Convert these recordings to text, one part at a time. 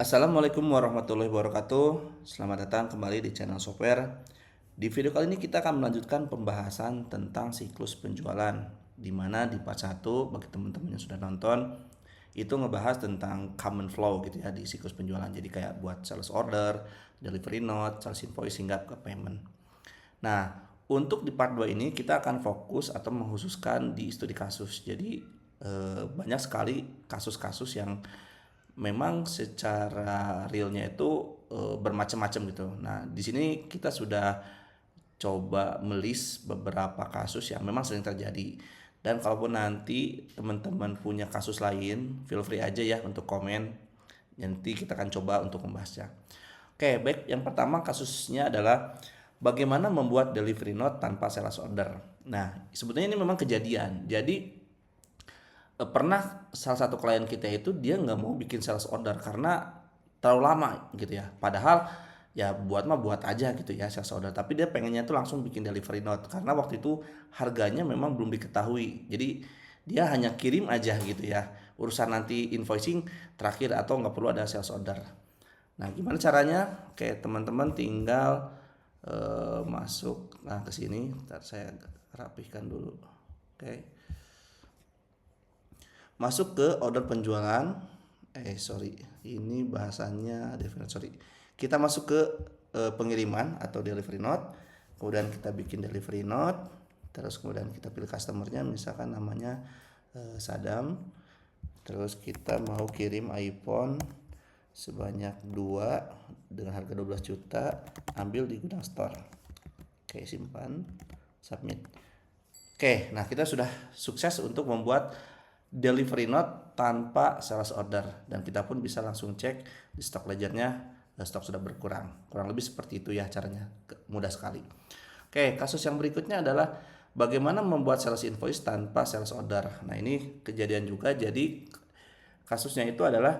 Assalamualaikum warahmatullahi wabarakatuh. Selamat datang kembali di channel software. Di video kali ini kita akan melanjutkan pembahasan tentang siklus penjualan, di mana di part 1 bagi teman-teman yang sudah nonton itu ngebahas tentang common flow gitu ya di siklus penjualan. Jadi kayak buat sales order, delivery note, sales invoice hingga ke payment. Nah, untuk di part 2 ini kita akan fokus atau mengkhususkan di studi kasus. Jadi banyak sekali kasus-kasus yang memang secara realnya itu bermacam-macam gitu. Nah, di sini kita sudah coba melis beberapa kasus yang memang sering terjadi. Dan kalaupun nanti teman-teman punya kasus lain, feel free aja ya untuk komen. Nanti kita akan coba untuk membahasnya. Oke, baik. Yang pertama kasusnya adalah bagaimana membuat delivery note tanpa sales order. Nah, sebetulnya ini memang kejadian. Jadi pernah salah satu klien kita itu dia nggak mau bikin sales order karena terlalu lama gitu ya. Padahal ya buat mah buat aja gitu ya sales order. Tapi dia pengennya tuh langsung bikin delivery note karena waktu itu harganya memang belum diketahui. Jadi dia hanya kirim aja gitu ya. Urusan nanti invoicing terakhir atau nggak perlu ada sales order. Nah, gimana caranya? Oke, teman-teman tinggal masuk ke sini. Ntar saya rapihkan dulu. Oke. Masuk ke order penjualan. Sorry, ini bahasanya definite, sorry. Kita masuk ke pengiriman atau delivery note. Kemudian kita bikin delivery note. Terus kemudian kita pilih customernya, misalkan namanya Sadam. Terus kita mau kirim iPhone sebanyak 2 dengan harga 12 juta, ambil di gudang store. Oke, simpan, submit. Oke, nah kita sudah sukses untuk membuat delivery note tanpa sales order, dan kita pun bisa langsung cek di stock ledgernya, stok sudah berkurang. Kurang lebih seperti itu ya caranya, mudah sekali. Oke, kasus yang berikutnya adalah bagaimana membuat sales invoice tanpa sales order. Nah, ini kejadian juga. Jadi kasusnya itu adalah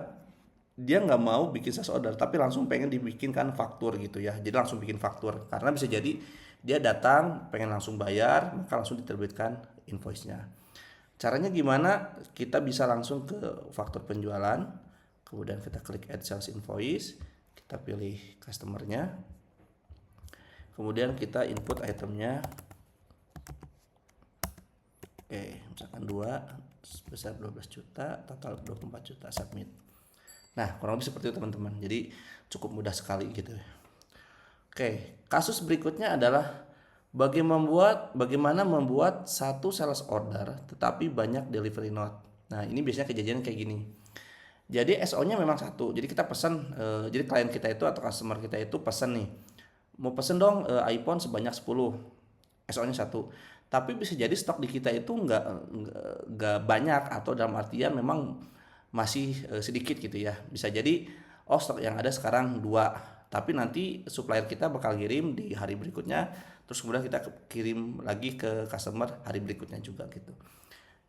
dia nggak mau bikin sales order tapi langsung pengen dibikinkan faktur gitu ya. Jadi langsung bikin faktur karena bisa jadi dia datang pengen langsung bayar, maka langsung diterbitkan invoice-nya. Caranya gimana? Kita bisa langsung ke faktur penjualan, kemudian kita klik add sales invoice, kita pilih customernya, kemudian kita input itemnya. Oke, misalkan 2 sebesar 12 juta, total 24 juta, submit. Nah, kurang lebih seperti itu teman-teman. Jadi cukup mudah sekali gitu. Oke, kasus berikutnya adalah bagaimana membuat satu sales order tetapi banyak delivery note. Nah, ini biasanya kejadian kayak gini. Jadi SO-nya memang satu. Jadi kita pesan, jadi klien kita itu atau customer kita itu pesan nih, mau pesen dong iPhone sebanyak 10. SO-nya satu. Tapi bisa jadi stok di kita itu nggak banyak, atau dalam artian memang masih sedikit gitu ya. Bisa jadi stok yang ada sekarang 2, tapi nanti supplier kita bakal kirim di hari berikutnya, terus kemudian kita kirim lagi ke customer hari berikutnya juga gitu.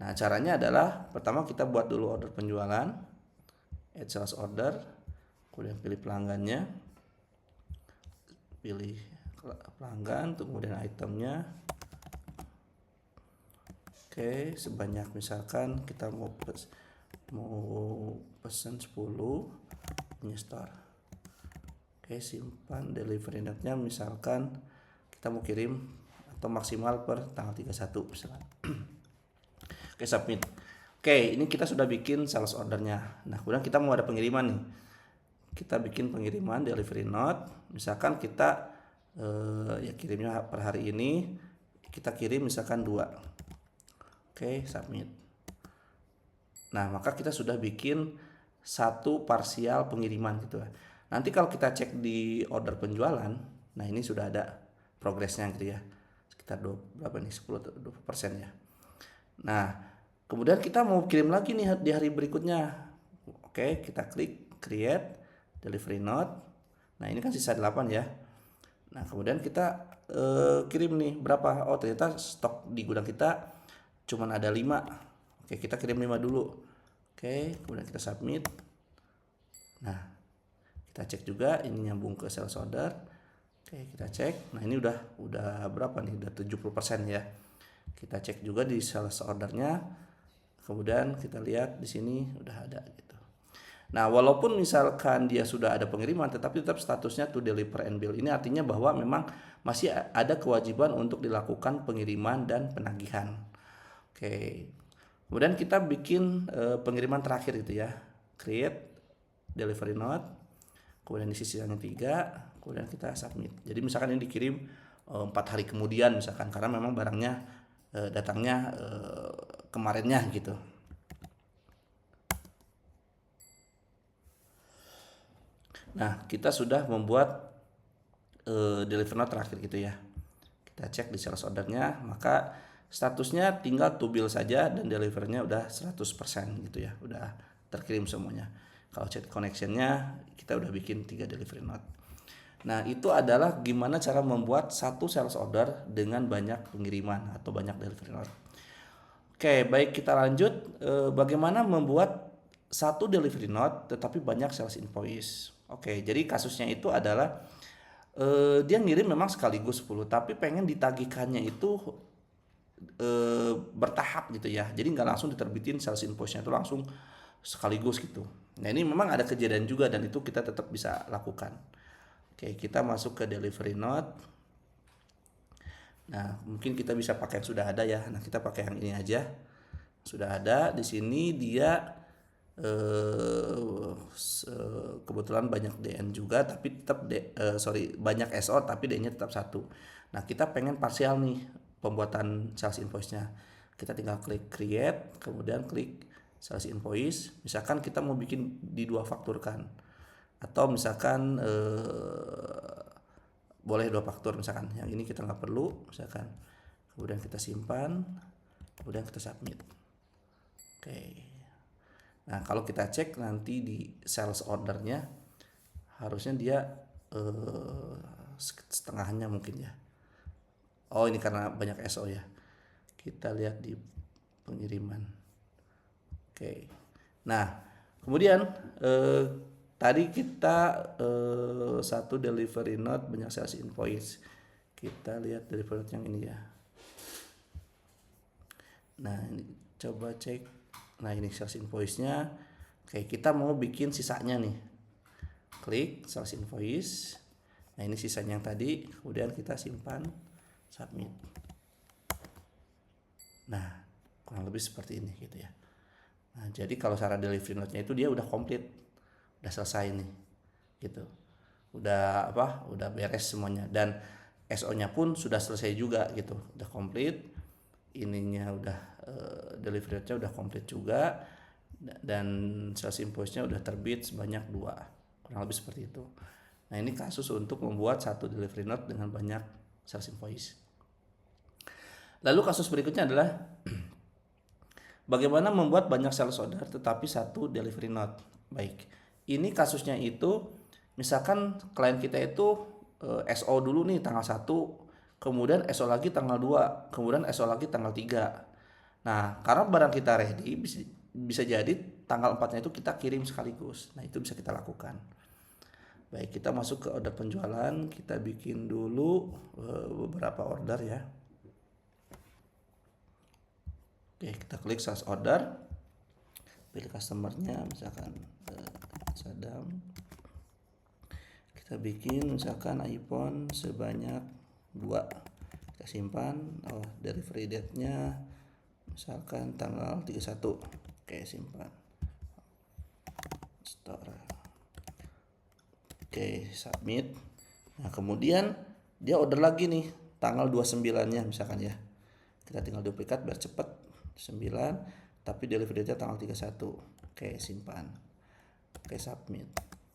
Nah, caranya adalah pertama kita buat dulu order penjualan, add sales order, kemudian pilih pelanggannya, pilih pelanggan, kemudian itemnya. Oke, sebanyak misalkan kita mau pesan 10 punya store. Oke, simpan delivery note-nya, misalkan kita mau kirim atau maksimal per tanggal 31 misalkan. Oke, submit. Oke, ini kita sudah bikin sales ordernya. Nah, kemudian kita mau ada pengiriman nih. Kita bikin pengiriman delivery note. Misalkan kita ya kirimnya per hari ini, kita kirim misalkan 2. Oke, submit. Nah, maka kita sudah bikin satu parsial pengiriman gitu ya. Nanti kalau kita cek di order penjualan, nah ini sudah ada progresnya gitu ya. Sekitar berapa nih? 10-20% ya. Nah, kemudian kita mau kirim lagi nih di hari berikutnya. Oke, kita klik create delivery note. Nah, ini kan sisa 8 ya. Nah, kemudian kita kirim nih berapa? Oh, ternyata stok di gudang kita cuman ada 5. Oke, kita kirim 5 dulu. Oke, kemudian kita submit. Nah, kita cek juga ini nyambung ke sales order. Oke, kita cek. Nah, ini udah berapa nih? Udah 70% ya. Kita cek juga di sales ordernya. Kemudian kita lihat di sini udah ada gitu. Nah, walaupun misalkan dia sudah ada pengiriman, tetapi tetap statusnya to deliver and bill. Ini artinya bahwa memang masih ada kewajiban untuk dilakukan pengiriman dan penagihan. Oke. Kemudian kita bikin pengiriman terakhir gitu ya. Create delivery note. Kemudian di sisanya 3, kemudian kita submit. Jadi misalkan ini dikirim 4 hari kemudian misalkan, karena memang barangnya datangnya kemarinnya gitu. Nah, kita sudah membuat delivery note terakhir gitu ya. Kita cek di sales ordernya, maka statusnya tinggal to bill saja dan delivernya udah 100% gitu ya, udah terkirim semuanya. Kalau chat connectionnya kita udah bikin 3 delivery note. Nah, itu adalah gimana cara membuat satu sales order dengan banyak pengiriman atau banyak delivery note. Oke, baik, kita lanjut. Bagaimana membuat satu delivery note tetapi banyak sales invoice. Oke, jadi kasusnya itu adalah dia ngirim memang sekaligus 10, tapi pengen ditagihkannya itu bertahap gitu ya. Jadi nggak langsung diterbitin sales invoice-nya itu langsung sekaligus gitu. Nah, ini memang ada kejadian juga dan itu kita tetap bisa lakukan. Oke, kita masuk ke delivery note. Nah, mungkin kita bisa pakai yang sudah ada ya. Nah, kita pakai yang ini aja. Sudah ada di sini dia kebetulan banyak DN juga, tapi tetap banyak SO tapi DN-nya tetap 1. Nah, kita pengen parsial nih pembuatan sales invoice-nya. Kita tinggal klik create, kemudian klik sales invoice. Misalkan kita mau bikin di 2 fakturkan, atau misalkan boleh 2 faktur misalkan. Yang ini kita nggak perlu misalkan. Kemudian kita simpan, kemudian kita submit. Oke. Nah, kalau kita cek nanti di sales ordernya harusnya dia setengahnya mungkin ya. Oh, ini karena banyak SO ya. Kita lihat di pengiriman. Oke. Nah, kemudian tadi kita satu delivery note banyak sales invoice. Kita lihat delivery note yang ini ya. Nah, ini coba cek. Nah, ini sales invoice-nya. Oke, kita mau bikin sisanya nih. Klik sales invoice. Nah, ini sisanya yang tadi. Kemudian kita simpan, submit. Nah, kurang lebih seperti ini gitu ya. Nah, jadi kalau cara delivery note-nya itu dia udah komplit. Udah selesai nih. Gitu. Udah beres semuanya, dan SO-nya pun sudah selesai juga gitu. Udah komplit. Ininya udah delivery note-nya udah komplit juga, dan sales invoice-nya udah terbit sebanyak 2, kurang lebih seperti itu. Nah, ini kasus untuk membuat satu delivery note dengan banyak sales invoice. Lalu kasus berikutnya adalah bagaimana membuat banyak sales order tetapi satu delivery note. Baik, ini kasusnya itu misalkan klien kita itu SO dulu nih tanggal 1, kemudian SO lagi tanggal 2, kemudian SO lagi tanggal 3. Nah, karena barang kita ready, bisa jadi tanggal 4-nya itu kita kirim sekaligus. Nah, itu bisa kita lakukan. Baik, kita masuk ke order penjualan. Kita bikin dulu beberapa order ya. Oke, kita klik sales order. Pilih customer-nya, misalkan Sadam. Kita bikin misalkan iPhone sebanyak 2. Kita simpan. Oh, delivery date-nya misalkan tanggal 31. Oke, simpan. Store. Oke, submit. Nah, kemudian dia order lagi nih tanggal 29-nya misalkan ya. Kita tinggal duplikat biar cepat. 9, tapi delivery date-nya tanggal 31. Oke, simpan. Oke, submit.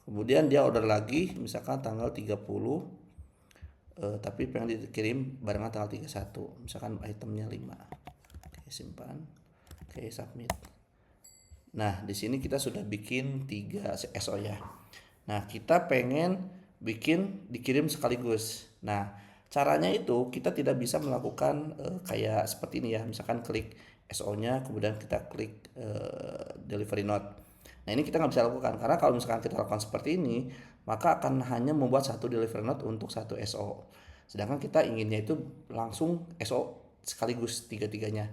Kemudian dia order lagi misalkan tanggal 30, tapi pengen dikirim barengan tanggal 31. Misalkan itemnya 5. Oke, simpan. Oke, submit. Nah, di sini kita sudah bikin 3 SO ya. Nah, kita pengen bikin dikirim sekaligus. Nah, caranya itu kita tidak bisa melakukan kayak seperti ini ya. Misalkan klik SO-nya, kemudian kita klik delivery note. Nah, ini kita nggak bisa lakukan karena kalau misalkan kita lakukan seperti ini, maka akan hanya membuat satu delivery note untuk satu SO. Sedangkan kita inginnya itu langsung SO sekaligus tiga-tiganya.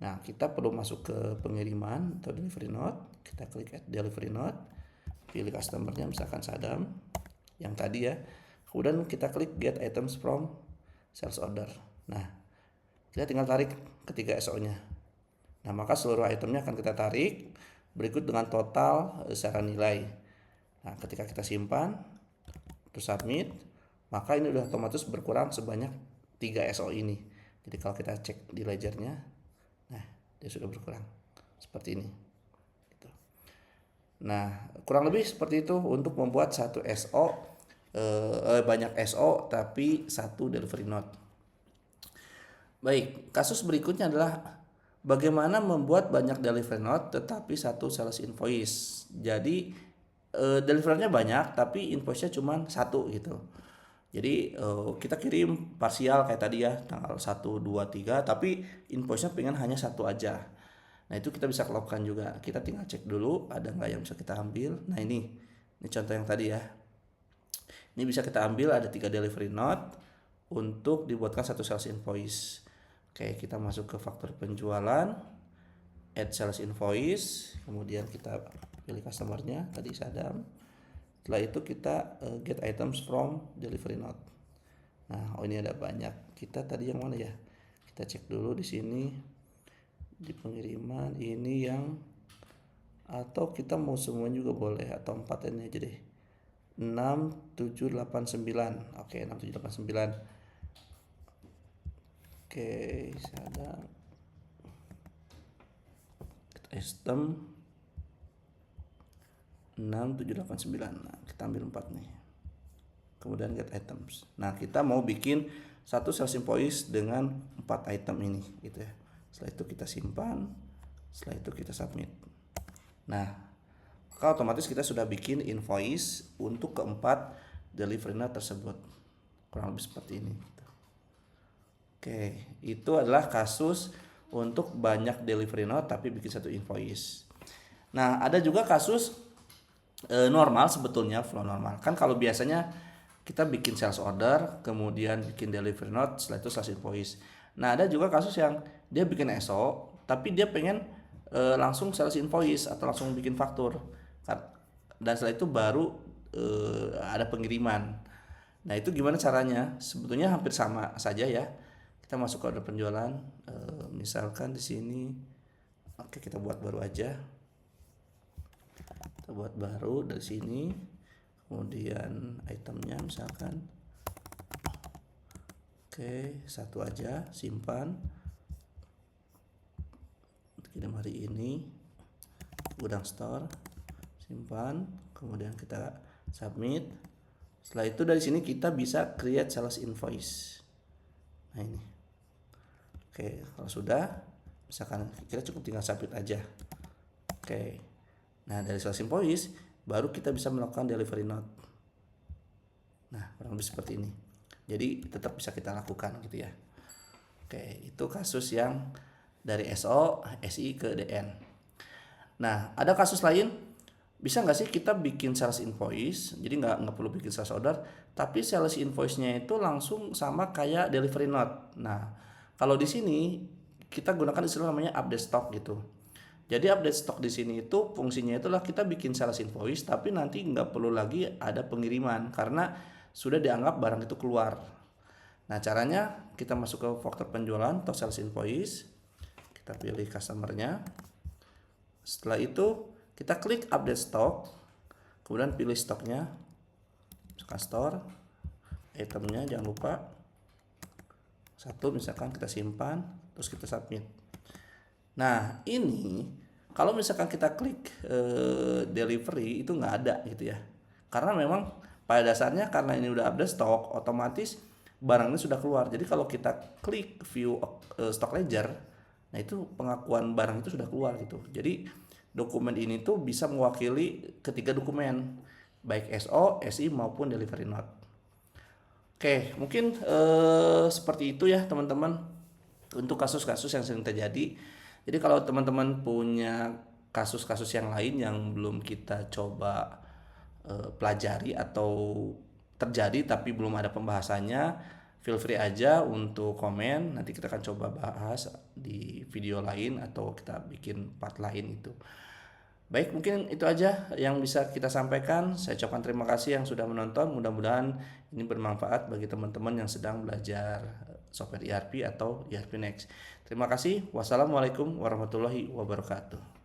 Nah, kita perlu masuk ke pengiriman atau delivery note. Kita klik add delivery note. pilih customernya misalkan Sadam yang tadi ya. Kemudian kita klik get items from sales order. Nah, kita tinggal tarik ketiga SO-nya. Nah, maka seluruh itemnya akan kita tarik berikut dengan total secara nilai. Nah, ketika kita simpan terus submit, maka ini udah otomatis berkurang sebanyak 3 SO ini. Jadi kalau kita cek di ledgernya, nah dia sudah berkurang seperti ini. Nah, kurang lebih seperti itu untuk membuat satu SO, banyak SO tapi satu delivery note. Baik, kasus berikutnya adalah bagaimana membuat banyak delivery note tetapi satu sales invoice. Jadi deliverynya banyak tapi invoice-nya cuma satu gitu. Jadi kita kirim parsial kayak tadi ya, tanggal 1, 2, 3, tapi invoice-nya pengen hanya satu aja. Nah, itu kita bisa lakukan juga. Kita tinggal cek dulu ada nggak yang bisa kita ambil. Nah, ini contoh yang tadi ya. Ini bisa kita ambil, ada 3 delivery note untuk dibuatkan satu sales invoice. Oke, kita masuk ke faktur penjualan, add sales invoice, kemudian kita pilih customernya tadi Sadam. Setelah itu kita get items from delivery note. Nah, ini ada banyak. Kita tadi yang mana ya? Kita cek dulu di sini di pengiriman ini yang, atau kita mau semua juga boleh, atau 4 ini aja deh. 6789. Oke, 6789. Oke, ada sistem 6789. Nah, kita ambil 4 nih. Kemudian get items. Nah, kita mau bikin satu sales invoice dengan 4 item ini gitu ya. Setelah itu kita simpan, setelah itu kita submit. Nah, maka otomatis kita sudah bikin invoice untuk keempat delivery note tersebut. Kurang lebih seperti ini. Oke, itu adalah kasus untuk banyak delivery note tapi bikin satu invoice. Nah, ada juga kasus normal sebetulnya, flow normal. Kan kalau biasanya kita bikin sales order, kemudian bikin delivery note, setelah itu sales invoice. Nah, ada juga kasus yang dia bikin SO, tapi dia pengen langsung sales invoice atau langsung bikin faktur. Dan setelah itu baru ada pengiriman. Nah, itu gimana caranya? Sebetulnya hampir sama saja ya. Kita masuk ke order penjualan, misalkan di sini, oke kita buat baru aja. Kita buat baru dari sini. Kemudian itemnya misalkan oke, satu aja, simpan, kirim hari ini, gudang store, simpan, kemudian kita submit. Setelah itu dari sini kita bisa create sales invoice. Nah, ini oke, kalau sudah misalkan kita cukup tinggal submit aja. Oke, nah dari sales invoice baru kita bisa melakukan delivery note. Nah, kurang lebih seperti ini. Jadi tetap bisa kita lakukan gitu ya. Oke, itu kasus yang dari SO, SI ke DN. Nah, ada kasus lain, bisa nggak sih kita bikin sales invoice, jadi nggak perlu bikin sales order, tapi sales invoice-nya itu langsung sama kayak delivery note. Nah, kalau di sini kita gunakan istilah namanya update stock gitu. Jadi update stok di sini itu fungsinya itulah kita bikin sales invoice tapi nanti nggak perlu lagi ada pengiriman karena sudah dianggap barang itu keluar. Nah, caranya kita masuk ke faktur penjualan atau sales invoice, kita pilih customernya. Setelah itu kita klik update stock, kemudian pilih stoknya, misalkan store, itemnya jangan lupa satu, misalkan kita simpan, terus kita submit. Nah, ini kalau misalkan kita klik delivery itu nggak ada gitu ya, karena memang pada dasarnya karena ini udah update stock, otomatis barangnya sudah keluar. Jadi kalau kita klik view stock ledger, nah itu pengakuan barang itu sudah keluar gitu. Jadi dokumen ini tuh bisa mewakili ketiga dokumen, baik SO, SI maupun delivery note. Oke, mungkin seperti itu ya teman-teman untuk kasus-kasus yang sering terjadi. Jadi kalau teman-teman punya kasus-kasus yang lain yang belum kita coba pelajari atau terjadi tapi belum ada pembahasannya, feel free aja untuk komen. Nanti kita akan coba bahas di video lain atau kita bikin part lain itu. Baik, mungkin itu aja yang bisa kita sampaikan. Saya ucapkan terima kasih yang sudah menonton. Mudah-mudahan ini bermanfaat bagi teman-teman yang sedang belajar software ERP atau ERP Next. Terima kasih. Wassalamualaikum warahmatullahi wabarakatuh.